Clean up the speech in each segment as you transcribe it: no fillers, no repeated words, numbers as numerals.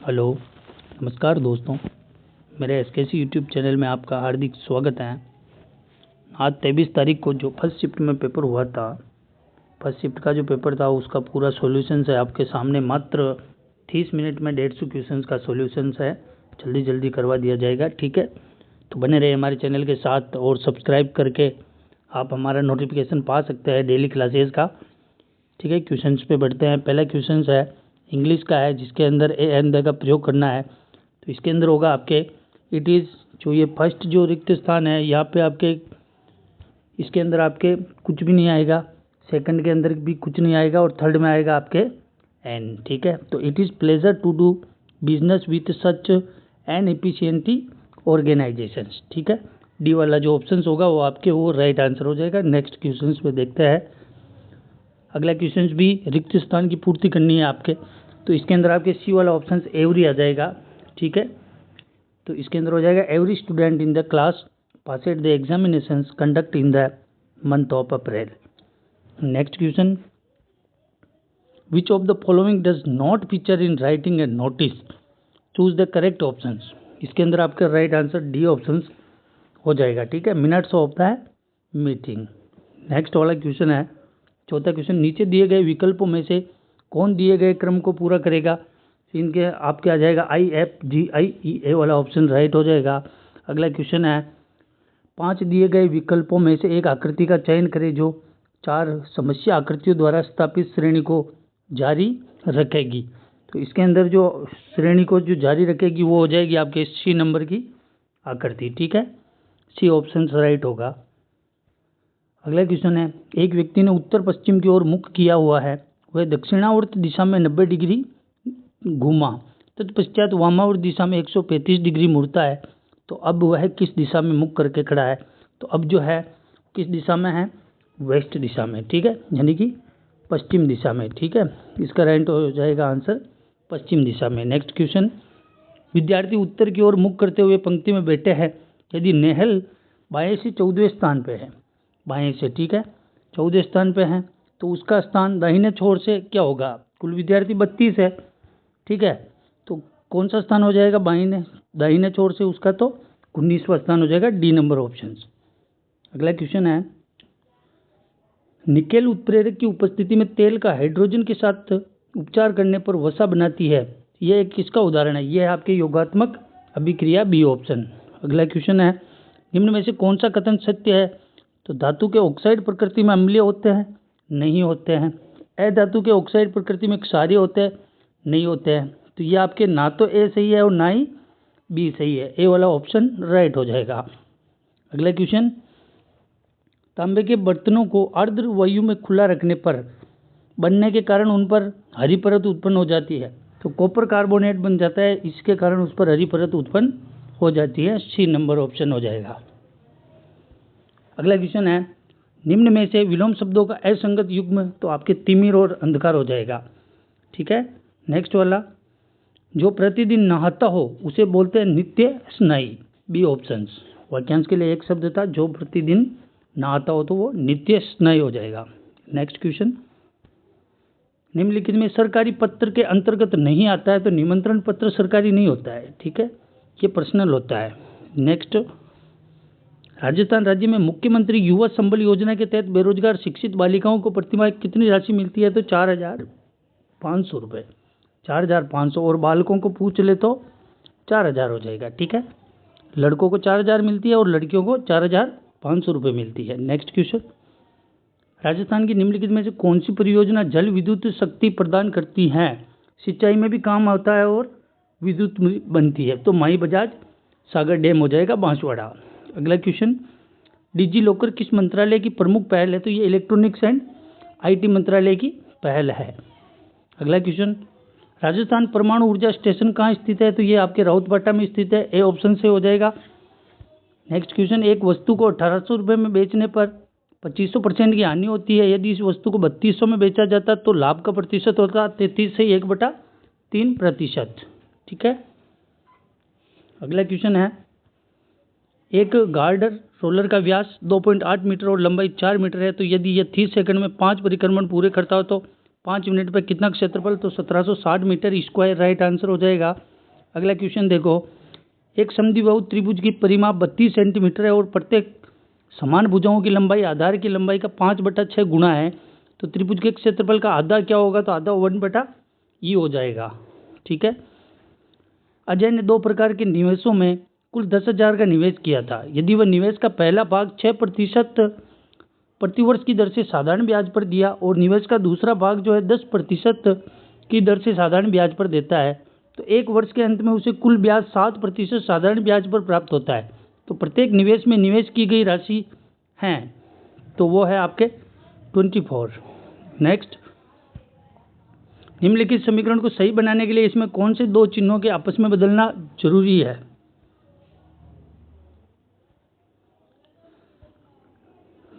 Hello, नमस्कार दोस्तों। मेरे एसकेसी यूट्यूब चैनल में आपका हार्दिक स्वागत है। आज 23 तारीख को जो फर्स्ट शिफ्ट में पेपर हुआ था, फर्स्ट शिफ्ट का जो पेपर था उसका पूरा सॉल्यूशंस है आपके सामने। मात्र 30 मिनट में 150 क्वेश्चंस का सॉल्यूशंस है, जल्दी जल्दी करवा दिया जाएगा। ठीक है, तो बने रहे हमारे चैनल के साथ और सब्सक्राइब करके आप हमारा नोटिफिकेशन पा सकते हैं डेली क्लासेस का। ठीक है, क्वेश्चंस पे बढ़ते हैं। पहला क्वेश्चंस है इंग्लिश का है, जिसके अंदर ए एंड द का प्रयोग करना है। तो इसके अंदर होगा आपके इट इज़, जो ये फर्स्ट जो रिक्त स्थान है यहाँ पे आपके, इसके अंदर आपके कुछ भी नहीं आएगा, सेकंड के अंदर भी कुछ नहीं आएगा और थर्ड में आएगा आपके एन। ठीक है, तो it is pleasure to do business with such an efficient organisations. ठीक है, डी वाला जो ऑप्शन होगा वो आपके वो राइट आंसर हो जाएगा। नेक्स्ट क्वेश्चन पे देखते हैं। अगला क्वेश्चन भी रिक्त स्थान की पूर्ति करनी है आपके, तो इसके अंदर आपके सी वाला ऑप्शन एवरी आ जाएगा। ठीक है, तो इसके अंदर हो जाएगा every student in the class passed the examinations conduct in the month of April. Next question, which of the following does not feature in writing a notice, choose the correct options. इसके अंदर आपका right answer D option हो जाएगा। ठीक है, minutes of the meeting. Next वाला question है चौथा क्वेश्चन, नीचे दिए गए विकल्पों में से कौन दिए गए क्रम को पूरा करेगा। इनके आपके आ जाएगा आई एफ जी आई ई ए वाला ऑप्शन राइट हो जाएगा। अगला क्वेश्चन है 5 दिए गए विकल्पों में से एक आकृति का चयन करें जो 4 समस्या आकृतियों द्वारा स्थापित श्रेणी को जारी रखेगी। तो इसके अंदर जो श्रेणी को जो जारी रखेगी वो हो जाएगी आपके सी नंबर की आकृति। ठीक है, सी ऑप्शन राइट होगा। अगला क्वेश्चन है एक व्यक्ति ने उत्तर पश्चिम की ओर मुख किया हुआ है, वह दक्षिणावर्त दिशा में 90 डिग्री घूमा, तत्पश्चात वामावर्त दिशा में 135 डिग्री मुड़ता है, तो अब वह किस दिशा में मुख करके खड़ा है। तो अब जो है किस दिशा में है, वेस्ट दिशा में। ठीक है, यानी कि पश्चिम दिशा में। ठीक है, इसका राइट हो जाएगा आंसर पश्चिम दिशा में। नेक्स्ट क्वेश्चन, विद्यार्थी उत्तर की ओर मुख करते हुए पंक्ति में बैठे हैं, यदि नेहल बाएं से 14वें स्थान पे है, बाएं से, ठीक है, 14 स्थान पे है, तो उसका स्थान दाहिने छोर से क्या होगा। कुल विद्यार्थी 32 है। ठीक है, तो कौन सा स्थान हो जाएगा दाहिने छोर से, उसका तो 19वां स्थान हो जाएगा, डी नंबर ऑप्शन। अगला क्वेश्चन है निकेल उत्प्रेरक की उपस्थिति में तेल का हाइड्रोजन के साथ उपचार करने पर वसा बनाती है, यह एक किसका उदाहरण है। यह है आपके योगात्मक अभिक्रिया, बी ऑप्शन। अगला क्वेश्चन है निम्न में से कौन सा कथन सत्य है। तो धातु के ऑक्साइड प्रकृति में अम्लीय होते हैं, नहीं होते हैं। अधातु के ऑक्साइड प्रकृति में क्षारीय होते हैं, नहीं होते हैं। तो ये आपके ना तो ए सही है और ना ही बी सही है, ए वाला ऑप्शन राइट हो जाएगा। अगला क्वेश्चन, तांबे के बर्तनों को आर्द्र वायु में खुला रखने पर बनने के कारण उन पर हरी परत उत्पन्न हो जाती है, तो कॉपर कार्बोनेट बन जाता है, इसके कारण उस पर हरी परत उत्पन्न हो जाती है, सी नंबर ऑप्शन हो जाएगा। अगला क्वेश्चन है निम्न में से विलोम शब्दों का असंगत युग्म, तो आपके तिमिर और अंधकार हो जाएगा। ठीक है, नेक्स्ट वाला, जो प्रतिदिन नहाता हो उसे बोलते हैं नित्य स्नायी, बी ऑप्शन। वाक्यांश के लिए एक शब्द था, जो प्रतिदिन नहाता हो तो वो नित्य स्नायी हो जाएगा। नेक्स्ट क्वेश्चन, निम्नलिखित में सरकारी पत्र के अंतर्गत नहीं आता है, तो निमंत्रण पत्र सरकारी नहीं होता है। ठीक है, ये पर्सनल होता है। नेक्स्ट, राजस्थान राज्य में मुख्यमंत्री युवा संबल योजना के तहत बेरोजगार शिक्षित बालिकाओं को प्रतिमाह कितनी राशि मिलती है। तो 4,500 रुपये, 4,500, और बालकों को पूछ ले तो 4,000 हो जाएगा। ठीक है, लड़कों को 4,000 मिलती है और लड़कियों को 4,500 रुपये मिलती है। नेक्स्ट क्वेश्चन, राजस्थान की निम्नलिखित में से कौन सी परियोजना जल विद्युत शक्ति प्रदान करती है, सिंचाई में भी काम आता है और विद्युत बनती है। तो माई बजाज सागर डैम हो जाएगा, बांसवाड़ा। अगला क्वेश्चन, डिजी लॉकर किस मंत्रालय की प्रमुख पहल है। तो ये इलेक्ट्रॉनिक्स एंड आईटी मंत्रालय की पहल है। अगला क्वेश्चन, राजस्थान परमाणु ऊर्जा स्टेशन कहाँ स्थित है। तो ये आपके राउतबाटा में स्थित है, ए ऑप्शन से हो जाएगा। नेक्स्ट क्वेश्चन, एक वस्तु को 1,800 रुपये में बेचने पर 25% की हानि होती है, यदि इस वस्तु को 3,200 में बेचा जाता तो लाभ का प्रतिशत होता 33 से 1/3%। ठीक है, अगला क्वेश्चन है एक गार्डर रोलर का व्यास 2.8 मीटर और लंबाई 4 मीटर है, तो यदि यह 30 सेकंड में 5 परिक्रमण पूरे करता हो तो 5 मिनट पर कितना क्षेत्रफल। तो 1760 मीटर स्क्वायर राइट आंसर हो जाएगा। अगला क्वेश्चन देखो, एक समद्विबाहु त्रिभुज की परिमाप 32 सेंटीमीटर है और प्रत्येक समान भुजाओं की लंबाई आधार की लंबाई का 5/6 गुना है, तो त्रिभुज के क्षेत्रफल का आधा क्या होगा, तो आधा 1/E हो जाएगा। ठीक है। अजय ने 2 प्रकार के निवेशों में कुल 10,000 का निवेश किया था। यदि वह निवेश का पहला भाग 6% प्रतिवर्ष की दर से साधारण ब्याज पर दिया और निवेश का दूसरा भाग जो है 10% की दर से साधारण ब्याज पर देता है, तो एक वर्ष के अंत में उसे कुल ब्याज 7% साधारण ब्याज पर प्राप्त होता है। तो प्रत्येक निवेश में निवेश की गई राशि है, तो वो है आपके 24। नेक्स्ट, निम्नलिखित समीकरण को सही बनाने के लिए इसमें कौन से 2 चिन्हों के आपस में बदलना जरूरी है।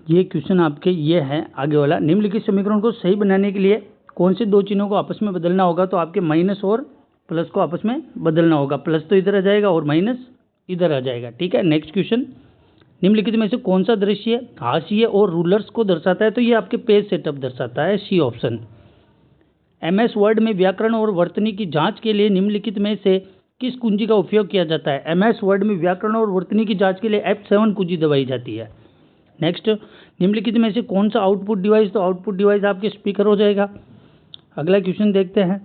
ये क्वेश्चन आपके ये है आगे वाला, निम्नलिखित समीकरण को सही बनाने के लिए कौन से 2 चिन्हों को आपस में बदलना होगा, तो आपके माइनस और प्लस को आपस में बदलना होगा। प्लस तो इधर आ जाएगा और माइनस इधर आ जाएगा। ठीक है। नेक्स्ट क्वेश्चन, निम्नलिखित में से कौन सा दृश्य हाशिए और रूलर्स को दर्शाता है, तो ये आपके पेज सेटअप दर्शाता है, सी ऑप्शन। MS वर्ड में व्याकरण और वर्तनी की जांच के लिए निम्नलिखित में से किस कुंजी का उपयोग किया जाता है। MS वर्ड में व्याकरण और वर्तनी की जांच के लिए F7 कुंजी दबाई जाती है। नेक्स्ट, निम्नलिखित में से कौन सा आउटपुट डिवाइस, तो आउटपुट डिवाइस आपके स्पीकर हो जाएगा। अगला क्वेश्चन देखते हैं,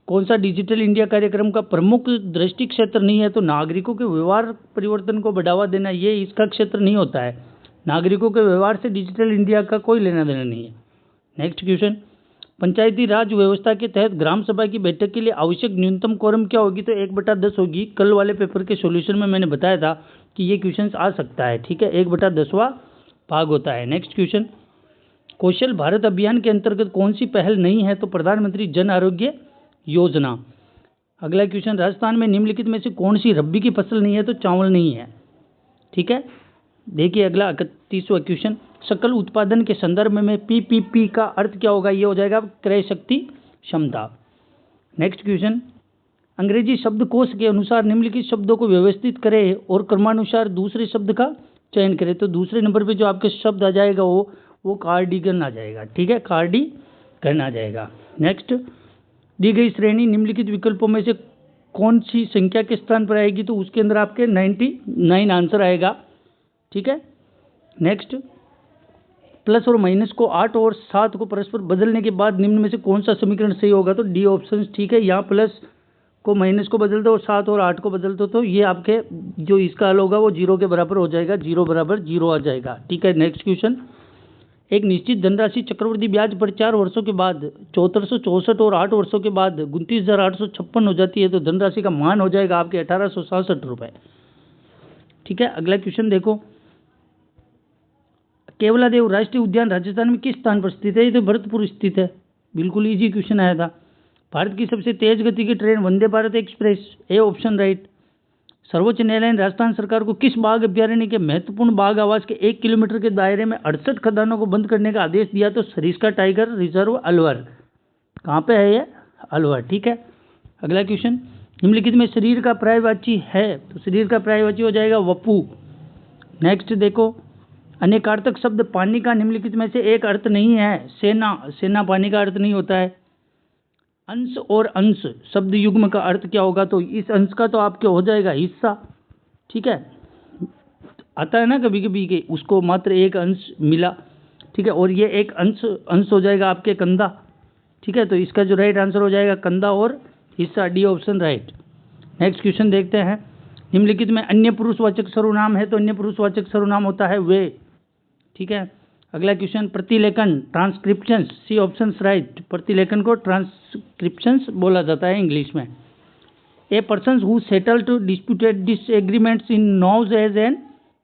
कौन सा डिजिटल इंडिया कार्यक्रम का प्रमुख दृष्टि क्षेत्र नहीं है, तो नागरिकों के व्यवहार परिवर्तन को बढ़ावा देना, ये इसका क्षेत्र नहीं होता है। नागरिकों के व्यवहार से डिजिटल इंडिया का कोई लेना देना नहीं है। नेक्स्ट क्वेश्चन, पंचायती राज व्यवस्था के तहत ग्राम सभा की बैठक के लिए आवश्यक न्यूनतम कोरम क्या होगी, तो 1/10 होगी। कल वाले पेपर के सॉल्यूशन में मैंने बताया था कि ये क्वेश्चन आ सकता है। ठीक है, 1/10वां भाग होता है। नेक्स्ट क्वेश्चन, कौशल भारत अभियान के अंतर्गत कौन सी पहल नहीं है, तो प्रधानमंत्री जन आरोग्य योजना। अगला क्वेश्चन, राजस्थान में निम्नलिखित में से कौन सी रब्बी की फसल नहीं है, तो चावल नहीं है। ठीक है। देखिए अगला 31वां क्वेश्चन, सकल उत्पादन के संदर्भ में PPP का अर्थ क्या होगा, ये हो जाएगा क्रय शक्ति क्षमता। नेक्स्ट क्वेश्चन, अंग्रेजी शब्दकोश के अनुसार निम्नलिखित शब्दों को व्यवस्थित करें और क्रमानुसार दूसरे शब्द का चयन करें, तो दूसरे नंबर पे जो आपके शब्द आ जाएगा वो कार्डिगन आ जाएगा। ठीक है, कार्डिगन आ जाएगा। नेक्स्ट, दी गई श्रेणी निम्नलिखित विकल्पों में से कौन सी संख्या के स्थान पर आएगी, तो उसके अंदर आपके 99 आंसर आएगा। ठीक है। नेक्स्ट, प्लस और माइनस को 8 और 7 को परस्पर बदलने के बाद निम्न में से कौन सा समीकरण सही होगा, तो डी ऑप्शन। ठीक है, यहाँ प्लस को माइनस को बदल दो और 7 और 8 को बदल दो, तो ये आपके जो इसका हल होगा वो 0 के बराबर हो जाएगा, 0 बराबर 0 आ जाएगा। ठीक है। नेक्स्ट क्वेश्चन, एक निश्चित धनराशि चक्रवृद्धि ब्याज पर 4 वर्षों के बाद 7464 और 8 वर्षों के बाद 29,856 हो जाती है, तो धनराशि का मान हो जाएगा आपके 1867 रुपये। ठीक है। अगला क्वेश्चन देखो, केवलादेव राष्ट्रीय उद्यान राजस्थान में किस स्थान पर स्थित है, ये तो भरतपुर स्थित है। बिल्कुल इजी क्वेश्चन आया था। भारत की सबसे तेज गति की train Vande Bharat express, A option right. सर्वोच्च न्यायालय ने राजस्थान सरकार को किस बाघ अभ्यारण्य के महत्वपूर्ण बाघ आवास के 1 किलोमीटर के दायरे में 68 खदानों को बंद करने का आदेश दिया, तो सरिस्का टाइगर रिजर्व अलवर। कहाँ पे है ये, अलवर। ठीक है। अगला क्वेश्चन, निम्नलिखित में शरीर का पर्यायवाची है, तो शरीर का पर्यायवाची हो जाएगा वपु। नेक्स्ट देखो, अनेकार्थक शब्द पानी का निम्नलिखित में से एक अर्थ नहीं है, सेना। सेना पानी का अर्थ नहीं होता है। अंश और अंश शब्द युग्म का अर्थ क्या होगा, तो इस अंश का तो आपके हो जाएगा हिस्सा। ठीक है, आता है ना कभी कभी कि उसको मात्र एक अंश मिला। ठीक है, और ये एक अंश हो जाएगा आपके कंधा। ठीक है, तो इसका जो राइट आंसर हो जाएगा कंधा और हिस्सा, D option right. Next question देखते हैं, निम्नलिखित में अन्य पुरुषवाचक सर्वनाम है, तो अन्य पुरुषवाचक सर्वनाम होता है वे। ठीक है। अगला क्वेश्चन, प्रतिलेखन ट्रांसक्रिप्शंस, सी ऑप्शन राइट। प्रतिलेखन को ट्रांसक्रिप्शंस बोला जाता है इंग्लिश में। A person who settle to disputed disagreements in knows as an,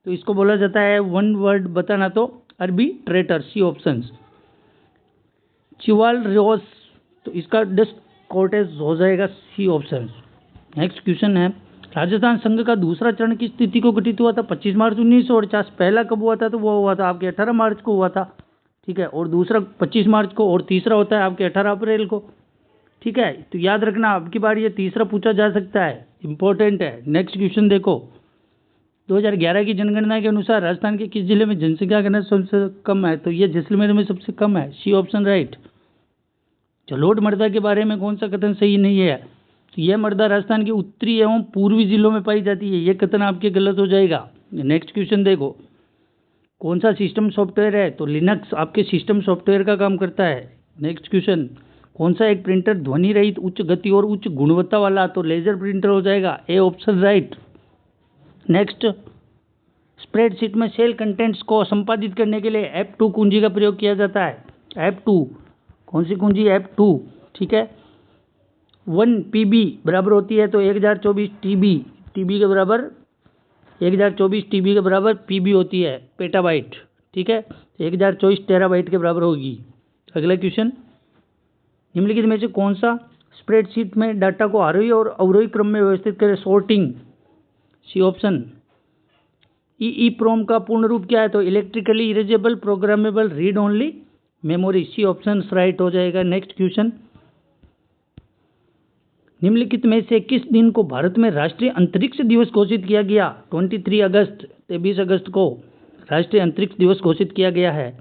तो इसको बोला जाता है, वन वर्ड बताना तो आर्बिट्रेटर, सी ऑप्शन। चिवाल रोस, तो इसका डस्ट कॉर्टेज हो जाएगा, सी ऑप्शन। नेक्स्ट क्वेश्चन है, राजस्थान संघ का दूसरा चरण किस तिथि को गठित हुआ था, 25 मार्च 1949। पहला कब हुआ था, तो वो हुआ था आपके 18 मार्च को हुआ था। ठीक है, और दूसरा 25 मार्च को, और तीसरा होता है आपके 18 अप्रैल को। ठीक है, तो याद रखना अब की बार ये तीसरा पूछा जा सकता है, इंपॉर्टेंट है। नेक्स्ट क्वेश्चन देखो, 2011 की जनगणना के अनुसार राजस्थान के किस जिले में जनसंख्या घनत्व सबसे कम है, तो ये जैसलमेर में सबसे कम है, सी ऑप्शन राइट। जलोढ़ मृदा के बारे में कौन सा कथन सही नहीं है, यह मृदा राजस्थान के उत्तरी एवं पूर्वी जिलों में पाई जाती है। यह कथन आपके गलत हो जाएगा। नेक्स्ट क्वेश्चन देखो, कौन सा सिस्टम सॉफ्टवेयर है? तो लिनक्स आपके सिस्टम सॉफ्टवेयर का काम करता है। नेक्स्ट क्वेश्चन, कौन सा एक प्रिंटर ध्वनि रहित उच्च गति और उच्च गुणवत्ता वाला? तो लेजर प्रिंटर हो जाएगा, A option right. Next, spreadsheet में सेल कंटेंट्स को संपादित करने के लिए F2 कुंजी का प्रयोग किया जाता है। F2 कौन सी कुंजी? F2, ठीक है। 1 PB बराबर होती है तो 1024 TB के बराबर 1024 TB के बराबर PB होती है, पेटाबाइट, ठीक है। 1024 टेराबाइट के बराबर होगी। अगला क्वेश्चन, निम्नलिखित में से कौन सा स्प्रेडशीट में डाटा को आरोही और अवरोही क्रम में व्यवस्थित करे? Sorting, C option. EEPROM का पूर्ण रूप क्या है? तो electrically erasable programmable read only memory, C option right हो जाएगा। नेक्स्ट क्वेश्चन, निम्नलिखित में से किस दिन को भारत में राष्ट्रीय अंतरिक्ष दिवस घोषित किया गया? 23 अगस्त को राष्ट्रीय अंतरिक्ष दिवस घोषित किया गया है।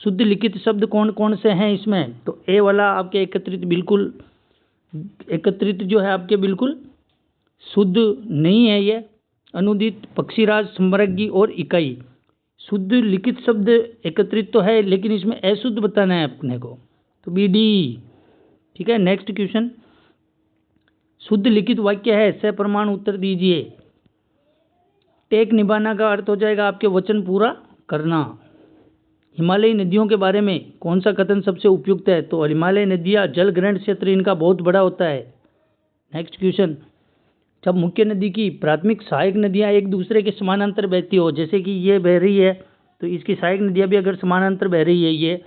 शुद्ध लिखित शब्द कौन कौन से हैं इसमें? तो ए वाला आपके एकत्रित जो है आपके बिल्कुल शुद्ध नहीं है। ये अनुदित, पक्षीराज, संवर्गी और इकाई। शुद्ध लिखित शब्द एकत्रित तो है लेकिन इसमें अशुद्ध बताना है अपने को, तो BD, ठीक है। नेक्स्ट क्वेश्चन, शुद्ध लिखित वाक्य है, सप्रमाण उत्तर दीजिए। टेक निभाना का अर्थ हो जाएगा आपके वचन पूरा करना। हिमालयी नदियों के बारे में कौन सा कथन सबसे उपयुक्त है? तो हिमालय नदियाँ जल ग्रहण क्षेत्र इनका बहुत बड़ा होता है। नेक्स्ट क्वेश्चन, जब मुख्य नदी की प्राथमिक सहायक नदियाँ एक दूसरे के समानांतर बहती हो, जैसे कि ये बह रही है तो इसकी सहायक नदियाँ भी अगर समानांतर बह रही है ये,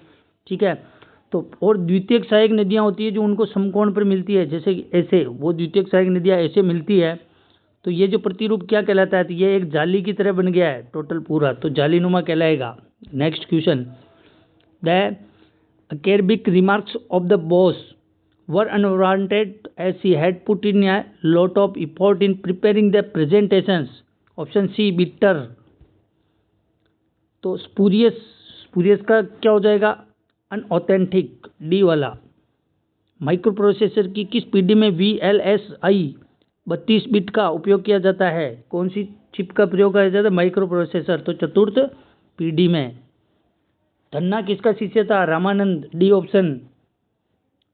ठीक है, तो और द्वितीयक सहायक नदियाँ होती है जो उनको समकोण पर मिलती है, जैसे कि ऐसे, वो द्वितीयक सहायक नदियाँ ऐसे मिलती है, तो ये जो प्रतिरूप क्या कहलाता है? तो ये एक जाली की तरह बन गया है टोटल पूरा, तो जालीनुमा कहलाएगा। Next question, the acerbic remarks of the boss were unwarranted as he had put in a lot of effort in preparing the presentations. Option C, bitter। तो स्पूरियस का क्या हो जाएगा? अनऑथेंटिक, डी वाला। माइक्रो प्रोसेसर की किस पीढ़ी में VLSI 32 बिट का उपयोग किया जाता है? कौन सी चिप का प्रयोग किया जाता है? माइक्रो प्रोसेसर, तो चतुर्थ पीढ़ी में। धन्ना किसका शिष्य था? Ramanand, D option.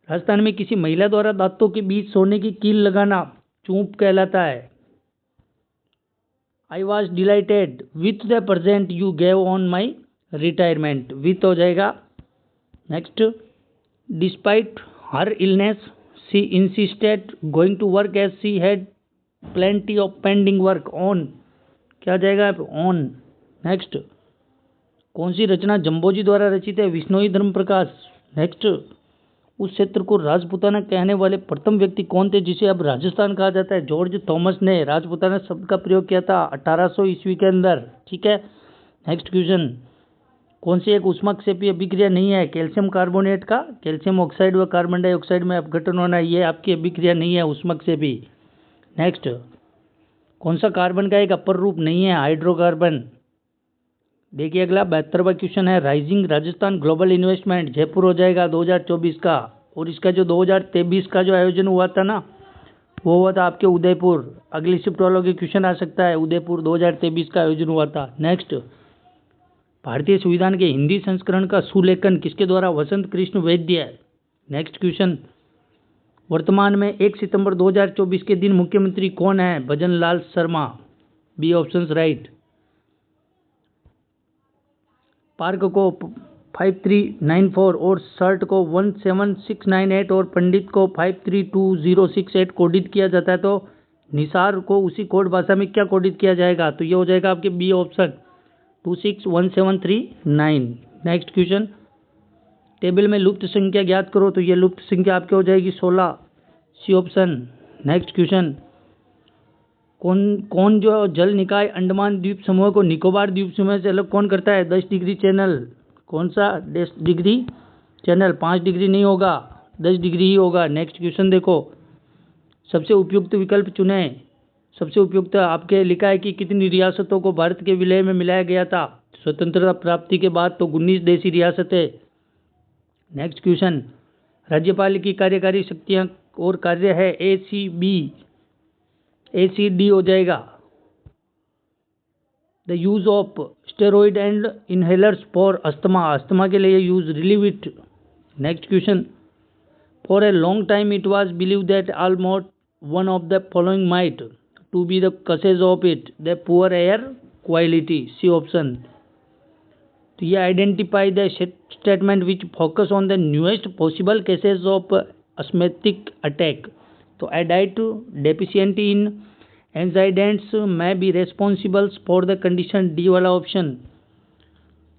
राजस्थान में किसी महिला द्वारा दांतों के बीच सोने की कील लगाना चूंप कहलाता है। I was delighted with the present you gave on my retirement, with हो जाएगा। Next, despite her illness she insisted going to work as she had plenty of pending work on, क्या जाएगा? ऑन। नेक्स्ट, कौन सी रचना जम्बोजी द्वारा रचित है? विष्णोई धर्म प्रकाश। Next, उस क्षेत्र को राजपूताना कहने वाले प्रथम व्यक्ति कौन थे जिसे अब राजस्थान कहा जाता है? जॉर्ज थॉमस ने राजपूताना शब्द का प्रयोग किया था 1800 ईस्वी के अंदर, ठीक है। नेक्स्ट क्वेश्चन, कौन सी एक ऊष्माक्षेपी अभिक्रिया नहीं है? कैल्शियम कार्बोनेट का कैल्शियम ऑक्साइड व कार्बन डाइऑक्साइड में अपघटन होना, ये आपकी अभिक्रिया नहीं है ऊष्माक्षेपी। नेक्स्ट, कौन सा कार्बन का एक अपर रूप नहीं है? हाइड्रोकार्बन। देखिए अगला 72वां क्वेश्चन है, rising Rajasthan global investment Jaipur हो जाएगा 2024 का, और इसका जो 2023 का जो आयोजन हुआ था ना, वो हुआ था आपके उदयपुर। अगली शिफ्ट वालों के क्वेश्चन आ सकता है, उदयपुर 2023 का आयोजन हुआ था। नेक्स्ट, भारतीय संविधान के हिंदी संस्करण का सुलेखन किसके द्वारा? वसंत कृष्ण वैद्य। नेक्स्ट क्वेश्चन, वर्तमान में 1 सितंबर 2024 के दिन मुख्यमंत्री कौन है? Bhajan Lal Sharma, B option right. Park को 5394 और सर्ट को 17698 और पंडित को 532068 कोडित किया जाता है, तो निसार को उसी कोड भाषा में क्या कोडित किया जाएगा? तो ये हो जाएगा आपके B option 261739। Next question, table में लुप्त संख्या ज्ञात करो, तो ये लुप्त संख्या आपके हो जाएगी 16, सी ऑप्शन। नेक्स्ट क्वेश्चन, कौन जो जल निकाय अंडमान द्वीप समूह को निकोबार द्वीप समूह से अलग कौन करता है? 10 डिग्री चैनल। कौन सा 10 डिग्री चैनल? 5 डिग्री नहीं होगा, 10 डिग्री ही होगा। नेक्स्ट क्वेश्चन देखो, सबसे उपयुक्त विकल्प चुने। सबसे उपयुक्त आपके लिखा है कि कितनी रियासतों को भारत के विलय में मिलाया गया था स्वतंत्रता प्राप्ति के बाद? तो 19 देशी रियासतें। नेक्स्ट क्वेश्चन, राज्यपाल की कार्यकारी शक्तियाँ और कार्य है ACD हो जाएगा। The use of steroid and inhalers for asthma के लिए use relieve it. Next question, for a long time it was believe that almost one of the following might to be the causes of it, the poor air quality, C option. तो ये identify the statement which focus on the newest possible causes of asthmatic attack. तो a diet deficiency in antioxidants में be responsible for the condition, D वाला option.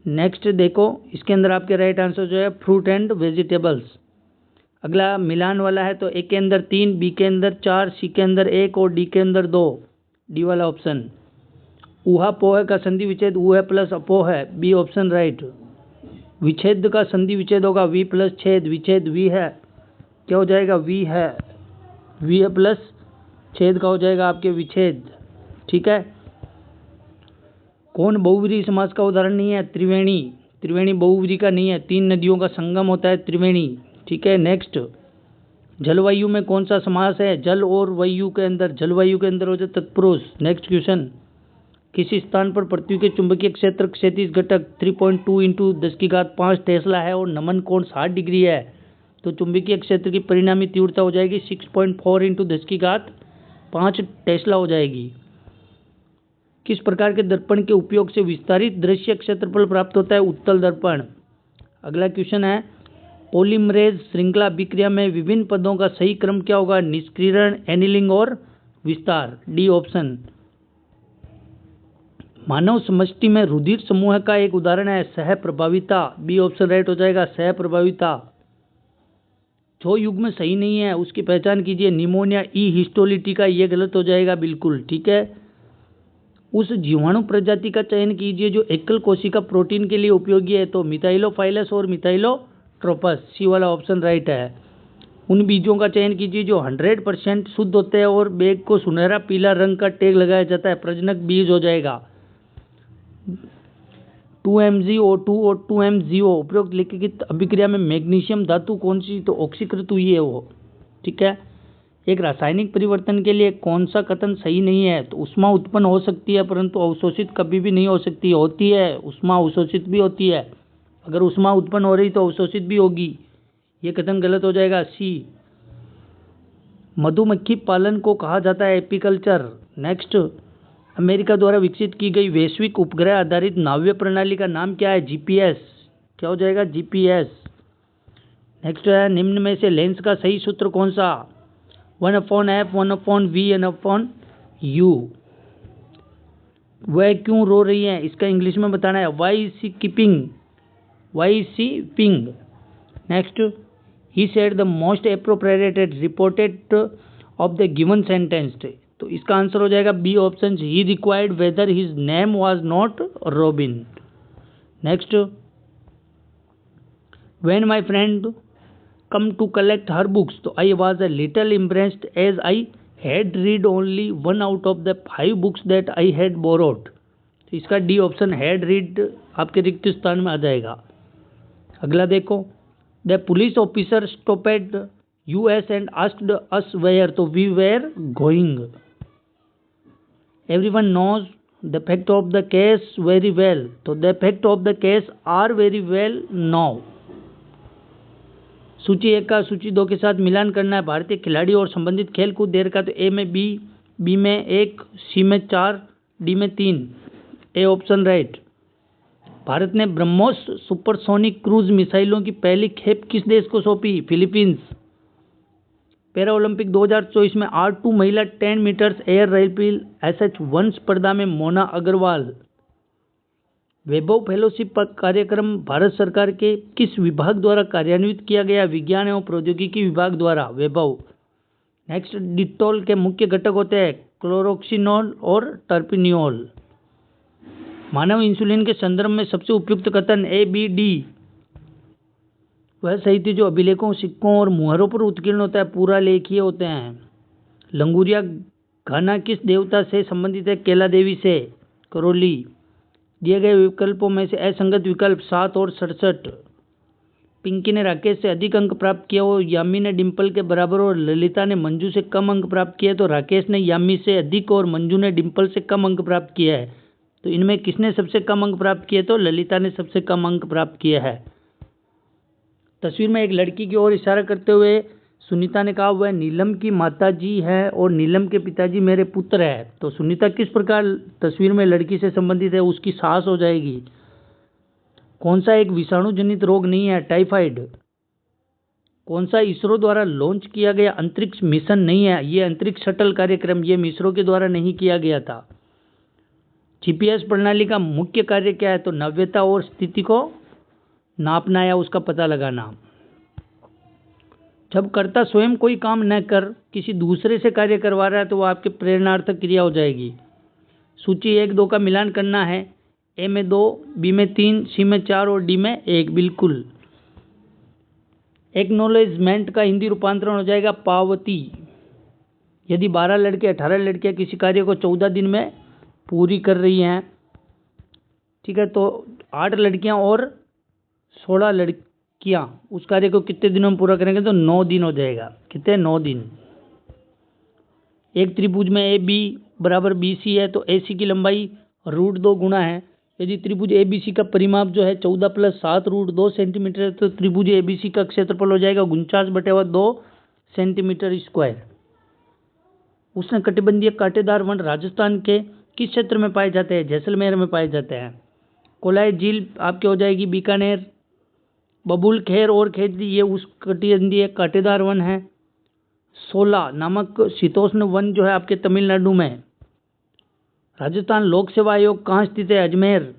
Next देखो, इसके अंदर आपके right answer जो है फ्रूट एंड वेजिटेबल्स। अगला मिलान वाला है, तो ए के अंदर 3, बी के अंदर 4, सी के अंदर 1 और डी के अंदर 2, डी वाला ऑप्शन। ऊहा पोह का संधि विच्छेद ऊ है प्लस अपोह है, बी ऑप्शन राइट। विच्छेद का संधि विच्छेद होगा वी प्लस छेद, विच्छेद वी है, क्या हो जाएगा वी है प्लस छेद का हो जाएगा आपके विच्छेद, ठीक है। कौन बहुव्रीहि समास का उदाहरण नहीं है? त्रिवेणी। त्रिवेणी बहुव्रीहि का नहीं है, 3 नदियों का संगम होता है त्रिवेणी, ठीक है। नेक्स्ट, जलवायु में कौन सा समास है? जल और वायु के अंदर, जलवायु के अंदर हो जाए तत्पुरुष। नेक्स्ट क्वेश्चन, किसी स्थान पर पृथ्वी के चुंबकीय क्षेत्र क्षैतिज घटक 3.2 इंटू 10⁵ टेस्ला है और नमन कोण 60 डिग्री है, तो चुंबकीय क्षेत्र की परिणामी तीव्रता हो जाएगी 6.4 इंटू 10⁵ टेस्ला हो जाएगी। किस प्रकार के दर्पण के उपयोग से विस्तारित दृश्य क्षेत्रफल प्राप्त होता है? उत्तल दर्पण। अगला क्वेश्चन है, पॉलीमरेज श्रृंखला अभिक्रिया में विभिन्न पदों का सही क्रम क्या होगा? निष्क्रियण, एनीलिंग और विस्तार, डी ऑप्शन। मानव समष्टि में रुधिर समूह का एक उदाहरण है सह प्रभाविता, बी ऑप्शन राइट हो जाएगा, सह प्रभाविता। जो युग्म सही नहीं है उसकी पहचान कीजिए, निमोनिया, ई हिस्टोलिटिका, ये गलत हो जाएगा बिल्कुल, ठीक है। उस जीवाणु प्रजाति का चयन कीजिए जो एकल कोशिका प्रोटीन के लिए उपयोगी है, तो मिथाइलोफाइलस और मिथाइलोट्रोपस, सी वाला ऑप्शन राइट है। उन बीजों का चयन कीजिए जो 100% शुद्ध होते हैं और बैग को सुनहरा पीला रंग का टैग लगाया जाता है, प्रजनक बीज हो जाएगा। 2MgO2 और 2MgO उपरोक्त लिखित अभिक्रिया में मैग्नीशियम धातु कौन सी? तो ऑक्सीकृत हुई है वो, ठीक है। एक रासायनिक परिवर्तन के लिए कौन सा कथन सही नहीं है? तो ऊष्मा उत्पन्न हो सकती है परंतु अवशोषित कभी भी नहीं हो सकती, होती है ऊष्मा, अवशोषित भी होती है। अगर ऊष्मा उत्पन्न हो रही तो अवशोषित भी होगी, ये कथन गलत हो जाएगा, सी। मधुमक्खी पालन को कहा जाता है एपीकल्चर। नेक्स्ट, अमेरिका द्वारा विकसित की गई वैश्विक उपग्रह आधारित नाव्य प्रणाली का नाम क्या है? जीपीएस, क्या हो जाएगा? जीपीएस। नेक्स्ट है, निम्न में से लेंस का सही सूत्र कौन सा? 1/f, 1/v, 1/u। वह क्यों रो रही है इसका इंग्लिश में बताना है, why is she keeping, why is she ping. Next, he said the most appropriated reported of the given sentence, तो इसका आंसर हो जाएगा B option, he required whether his name was not Robin. Next, when my friend come to collect her books, तो I was a little impressed as I had read only 1 out of the 5 books that I had borrowed, तो इसका D option had read आपके रिक्त स्थान में आ जाएगा। अगला देखो, the police officer stopped US and asked us where, तो we were going. Everyone knows the fact of the case very well, तो the fact of the case are very well now. सूची 1 का सूची 2 के साथ मिलान करना है। भारतीय खिलाड़ी और संबंधित खेल कूद देर का, तो ए में बी में 1, सी में 4, डी में 3, ए ऑप्शन राइट। भारत ने ब्रह्मोस सुपरसोनिक क्रूज मिसाइलों की पहली खेप किस देश को सौंपी? फिलीपींस। पैरा ओलंपिक 2024 में R2 महिला 10 मीटर्स एयर राइफल SH1 स्पर्धा में मोना अग्रवाल। वैभव फेलोशिप कार्यक्रम भारत सरकार के किस विभाग द्वारा कार्यान्वित किया गया? विज्ञान एवं प्रौद्योगिकी विभाग द्वारा, वैभव। नेक्स्ट, डिटॉल के मुख्य घटक होते हैं क्लोरोक्सिनोल और टर्पिनियोल। मानव इंसुलिन के संदर्भ में सबसे उपयुक्त कथन ABD, वह साहित्य जो अभिलेखों, सिक्कों और मुहरों पर उत्कीर्ण होता है, पूरा लेखीय होते हैं। लंगूरिया गाना किस देवता से संबंधित है? केला देवी से, करौली। दिए गए विकल्पों में से असंगत विकल्प 7 और 67। पिंकी ने राकेश से अधिक अंक प्राप्त किया और यामी ने डिम्पल के बराबर और ललिता ने मंजू से कम अंक प्राप्त किए, तो राकेश ने यामी से अधिक और मंजू ने डिम्पल से कम अंक प्राप्त किया है। तो इनमें किसने सबसे कम अंक प्राप्त किए? तो ललिता ने सबसे कम अंक प्राप्त किया है। तस्वीर में एक लड़की की ओर इशारा करते हुए सुनीता ने कहा वह नीलम की माताजी है और नीलम के पिताजी मेरे पुत्र है। तो सुनीता किस प्रकार तस्वीर में लड़की से संबंधित है? उसकी सास हो जाएगी। कौन सा एक विषाणु जनित रोग नहीं है? टाइफाइड। कौन सा इसरो द्वारा लॉन्च किया गया अंतरिक्ष मिशन नहीं है? ये अंतरिक्ष शटल कार्यक्रम, ये इसरो के द्वारा नहीं किया गया था। जीपीएस प्रणाली का मुख्य कार्य क्या है? तो नव्यता और स्थिति को नापना या उसका पता लगाना। जब कर्ता स्वयं कोई काम न कर किसी दूसरे से कार्य करवा रहा है तो वो आपके प्रेरणार्थक क्रिया हो जाएगी। सूची 1-2 का मिलान करना है। ए में 2, बी में 3, सी में 4 और डी में 1। बिल्कुल। एक्नॉलेजमेंट का हिंदी रूपांतरण हो जाएगा पावती। यदि 12 लड़के 18 लड़कियां किसी कार्य को 14 दिन में पूरी कर रही हैं, ठीक है, तो 8 लड़कियां और 16 लड़कियां उस कार्य को कितने दिनों में पूरा करेंगे? तो 9 दिन हो जाएगा। कितने? 9 दिन। एक त्रिभुज में ए बी बराबर बी सी है तो ए सी की लंबाई √2 गुना है। यदि त्रिभुज ए बी सी का परिमाप जो है 14 + 7 √2 सेंटीमीटर है तो त्रिभुज ए बी सी का क्षेत्रफल हो जाएगा 49/2 सेंटीमीटर स्क्वायर। उष्णकटिबंधीय कांटेदार वन राजस्थान के किस क्षेत्र में पाए जाते हैं? जैसलमेर में पाए जाते हैं। कोलाई झील आपके हो जाएगी बीकानेर। बबूल खैर और खेजड़ी ये उष्णकटिबंधीय कांटेदार वन है। सोला नामक शीतोष्ण वन जो है आपके तमिलनाडु में। राजस्थान लोक सेवा आयोग कहाँ स्थित है? अजमेर।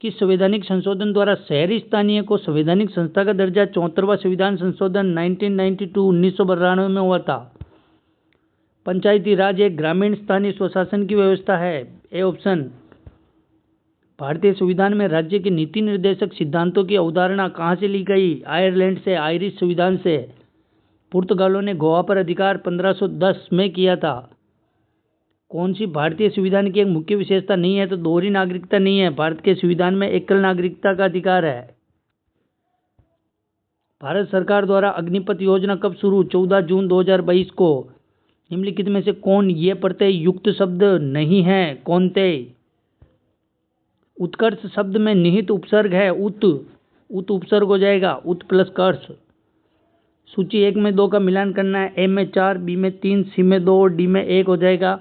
किस संवैधानिक संशोधन द्वारा शहरी स्थानीय को संवैधानिक संस्था का दर्जा 74वां संविधान संशोधन 1992 में हुआ था? पंचायती राज एक ग्रामीण स्थानीय स्वशासन की व्यवस्था है। A option. भारतीय संविधान में राज्य के नीति निर्देशक सिद्धांतों की अवधारणा कहाँ से ली गई? आयरलैंड से, आयरिश संविधान से। पुर्तगालों ने गोवा पर अधिकार 1510 में किया था। कौन सी भारतीय संविधान की एक मुख्य विशेषता नहीं है? तो दोहरी नागरिकता नहीं है। भारत के संविधान में एकल नागरिकता का अधिकार है। भारत सरकार द्वारा अग्निपथ योजना कब शुरू? 14 जून 2022 को। निम्नलिखित में से कौन ये प्रत्यय युक्त शब्द नहीं है? कौनते? उत्कर्ष शब्द में निहित उपसर्ग है उत उपसर्ग हो जाएगा, उत प्लस कर्ष। सूची 1 में 2 का मिलान करना है। ए में 4, बी में 3, सी में 2 और डी में 1 हो जाएगा।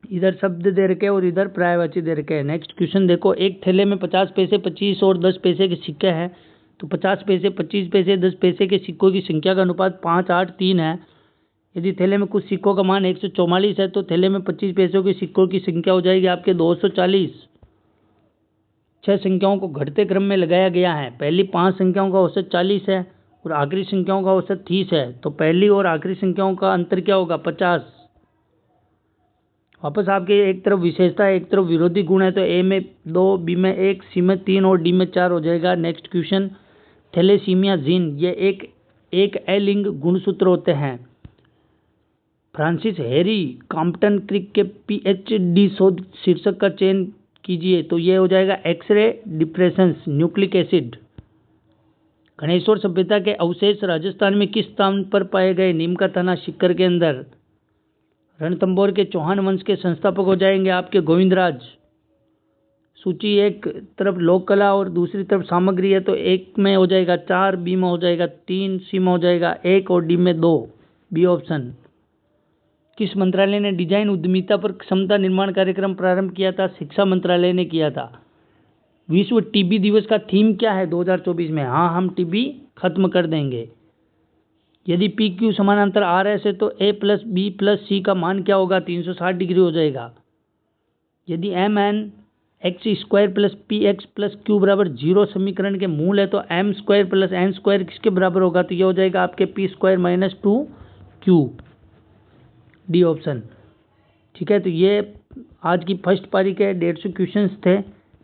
इधर शब्द दे रखे और इधर पर्यायवाची दे रखे हैं। नेक्स्ट क्वेश्चन देखो। एक थैले में 50 पैसे, 25 और 10 पैसे के सिक्के हैं। तो 50 पैसे, 25 पैसे, 10 पैसे के सिक्कों की संख्या का अनुपात 5, 8, 3 है। यदि थैले में कुछ सिक्कों का मान 144 है तो थैले में 25 पैसों के सिक्कों की संख्या हो जाएगी आपके 240। 6 संख्याओं को घटते क्रम में लगाया गया है। पहली 5 संख्याओं का औसत 40 है और आखिरी संख्याओं का औसत 30 है। तो पहली और आखिरी संख्याओं का अंतर क्या होगा? 50। वापस आपके एक तरफ विशेषता है, एक तरफ विरोधी गुण है। तो ए में 2, बी में 1, सी में 3 और डी में 4 हो जाएगा। Next question. थैलेसीमिया जीन ये एक अलिंग गुणसूत्र होते हैं। फ्रांसिस हैरी कॉम्पटन क्रिक के पीएचडी शोध शीर्षक का चयन कीजिए। तो ये हो जाएगा X-ray depressions nucleic acid. Ganeshwar सभ्यता के अवशेष राजस्थान में किस स्थान पर पाए गए? नीम का तना शिक्कर के अंदर। रणथंभौर के चौहान वंश के संस्थापक हो जाएंगे आपके गोविंदराज। सूची एक तरफ लोक कला और दूसरी तरफ सामग्री है। तो 1 में हो जाएगा 4, बी में हो जाएगा 3, सी में हो जाएगा 1 और डी में 2। B option. किस मंत्रालय ने डिजाइन उद्यमिता पर क्षमता निर्माण कार्यक्रम प्रारंभ किया था? शिक्षा मंत्रालय ने किया था। विश्व टीबी दिवस का थीम क्या है 2024 में? हाँ, हम टीबी खत्म कर देंगे। यदि पी क्यू समानांतर आ रहे से तो A plus B plus C का मान क्या होगा? 360 डिग्री हो जाएगा। यदि M N X square plus P X plus Q बराबर 0 समीकरण के मूल है तो M square plus N square किसके बराबर होगा? तो ये हो जाएगा आपके P square minus 2 D option. ठीक है, तो ये आज की फर्स्ट पारी के 150 क्वेश्चंस थे।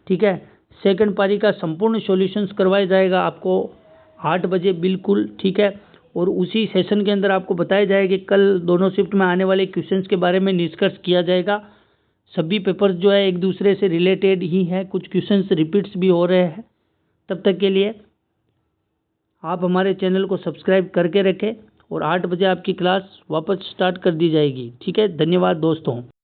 ठीक है, सेकंड पारी का संपूर्ण सॉल्यूशंस करवाया जाएगा आपको 8 बजे बिल्कुल। ठीक है, और उसी सेशन के अंदर आपको बताया जाएगा कि कल दोनों शिफ्ट में आने वाले क्वेश्चंस के बारे में निष्कर्ष किया जाएगा। सभी पेपर्स जो है एक दूसरे से रिलेटेड ही है, कुछ क्वेश्चंस रिपीट्स भी हो रहे हैं। तब तक के लिए आप हमारे चैनल को सब्सक्राइब करके रखें और 8 बजे आपकी क्लास वापस स्टार्ट कर दी जाएगी। ठीक है, धन्यवाद दोस्तों।